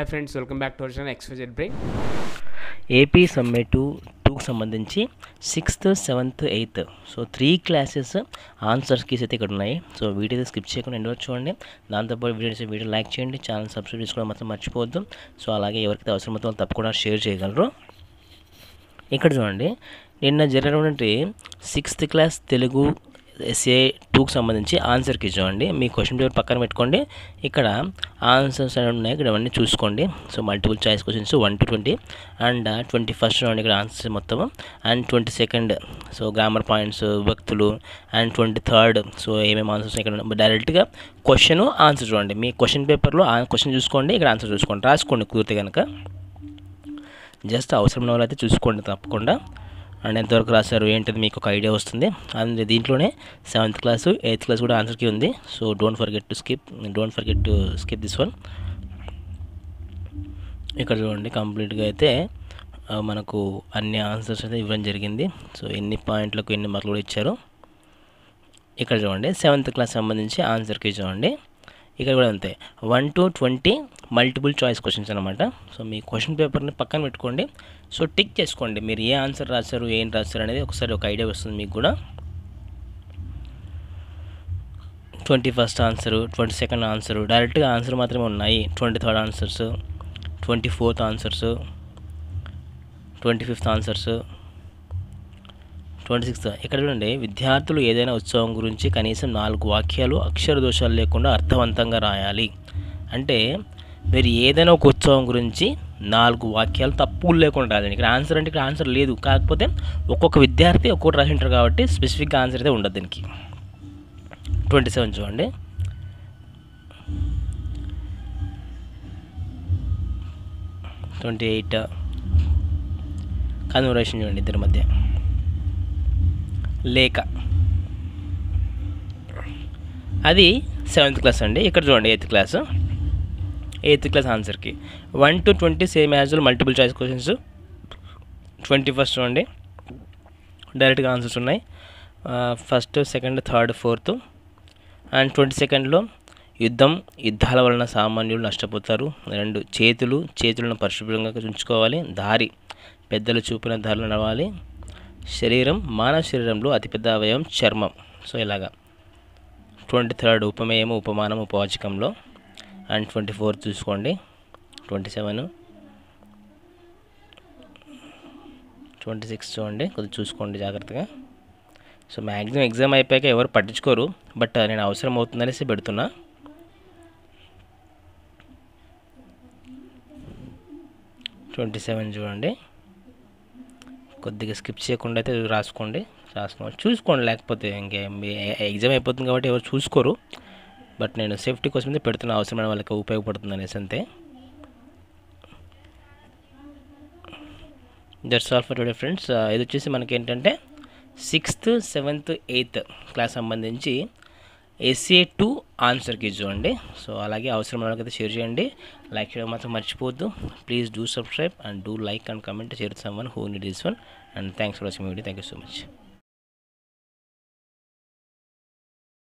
Hi friends, welcome back to our channel XYZ brain. AP summit 2కి సంబంధించి 6th, 7th, 8th so 3 classes answers keys అయితే ఇక్కడ ఉన్నాయి. So video skip చేయకుండా end వరకు చూడండి. దాంతోపాటు వీడియో లైక్ చేయండి, ఛానల్ సబ్స్క్రైబ్ చేసుకోవడం మాత్రం మర్చిపోవద్దు. సో అలాగే ఎవరికైతే అవసరం అవుతుందో తప్పకుండా షేర్ చేయగలరు. ఇక్కడ చూడండి, నిన్న జరిగినటువంటి 6th క్లాస్ తెలుగు SA 2కి సంబంధించి ఆన్సర్ కీ చూడండి. మీ క్వశ్చన్ పేపర్ పక్కన పెట్టుకోండి. ఇక్కడ ఆన్సర్స్ అనేవి ఉన్నాయి, ఇక్కడ అవన్నీ చూసుకోండి. So multiple choice questions 1 to 20 and 21st చూడండి ఇక్కడ ఆన్సర్స్ మొత్తం. And 22nd so grammar points, వ్యక్తులు. అండ్ 23rd సో ఏమేమి ఆన్సర్స్ ఇక్కడ డైరెక్ట్గా క్వశ్చన్ ఆన్సర్ చూడండి. మీ క్వశ్చన్ పేపర్లో క్వశ్చన్ చూసుకోండి, ఇక్కడ ఆన్సర్ చూసుకోండి, రాసుకోండి కుదిరితే కనుక. జస్ట్ అవసరం ఉన్న వాళ్ళు అయితే చూసుకోండి తప్పకుండా. అండ్ ఎంతవరకు రాశారు ఏంటిది మీకు ఒక ఐడియా వస్తుంది. అండ్ దీంట్లోనే 7th క్లాసు 8th క్లాస్ కూడా ఆన్సర్కి ఉంది. So don't forget to skip this one. ఇక్కడ చూడండి, కంప్లీట్గా అయితే మనకు అన్ని ఆన్సర్స్ అయితే ఇవ్వడం జరిగింది. సో ఎన్ని పాయింట్లకు ఎన్ని మార్కులు కూడా ఇచ్చారు. ఇక్కడ చూడండి 7th క్లాస్ సంబంధించి ఆన్సర్కి చూడండి. ఇక్కడ కూడా అంతే 1 to 20 మల్టిపుల్ చాయిస్ క్వశ్చన్స్ అనమాట. సో మీ క్వశ్చన్ పేపర్ని పక్కన పెట్టుకోండి. సో టిక్ చేసుకోండి, మీరు ఏ ఆన్సర్ రాశారు ఏం రాశారు అనేది ఒకసారి ఒక ఐడియా వస్తుంది మీకు కూడా. 21st ఆన్సరు, 22nd ఆన్సరు, డైరెక్ట్గా ఆన్సర్ మాత్రమే ఉన్నాయి. 23rd answers, 24th answers, 25th answers, 26th. ఇక్కడ చూడండి, విద్యార్థులు ఏదైనా ఉత్సవం గురించి కనీసం 4 వాక్యాలు అక్షర దోషాలు లేకుండా అర్థవంతంగా రాయాలి. అంటే మీరు ఏదైనా ఒక ఉత్సవం గురించి 4 వాక్యాలు తప్పులు లేకుండా రాయాలి. ఇక్కడ ఆన్సర్ అంటే ఇక్కడ ఆన్సర్ లేదు, కాకపోతే ఒక్కొక్క విద్యార్థి ఒక్కొక్కటి రాసి ఉంటారు కాబట్టి స్పెసిఫిక్గా ఆన్సర్ అయితే ఉండదు దీనికి. 27 చూడండి. కన్వర్సేషన్ చూడండి ఇద్దరి మధ్య. లేక అది 7th క్లాస్ అండి. ఇక్కడ చూడండి 8th క్లాస్ ఆన్సర్కి 1 to 20 same as multiple choice questions. 21st చూడండి, డైరెక్ట్గా ఆన్సర్స్ ఉన్నాయి. 1st, 2nd, 3rd, 4th. And 22ndలో యుద్ధాల వలన సామాన్యులు నష్టపోతారు. 2 చేతులను పరిశుభ్రంగా ఉంచుకోవాలి. దారి పెద్దలు చూపిన దారిలో నడవాలి. శరీరం మానవ శరీరంలో అతిపెద్ద అవయవం చర్మం. సో ఇలాగా 23rd ఉపమేయము, ఉపమానం, ఉపవాచకంలో. అండ్ 24th చూసుకోండి. 27, 26 చూడండి, కొద్దిగా చూసుకోండి జాగ్రత్తగా. సో మ్యాక్సిమం ఎగ్జామ్ అయిపోయాక ఎవరు పట్టించుకోరు, బట్ నేను అవసరం అవుతుందనేసి పెడుతున్నా. చూడండి, కొద్దిగా స్కిప్ చేయకుండా అయితే రాసుకోండి. చూసుకోండి, లేకపోతే ఇంకేం ఎగ్జామ్ అయిపోతుంది కాబట్టి ఎవరు చూసుకోరు. బట్ నేను సేఫ్టీ కోసం అయితే పెడుతున్నా, అవసరమైన వాళ్ళకి ఉపయోగపడుతుంది అనేసి అంతే. That's all for today friends. ఇది వచ్చేసి మనకి ఏంటంటే 6th, 7th, 8th క్లాస్ సంబంధించి SA 2 ఆన్సర్కి చూడండి. సో అలాగే అవసరమైన వాళ్ళకైతే షేర్ చేయండి, లైక్ చేయడం మాత్రం మర్చిపోవద్దు. Please do subscribe and do like and comment, share someone who need this one. And thanks for watching video. Thank you so much.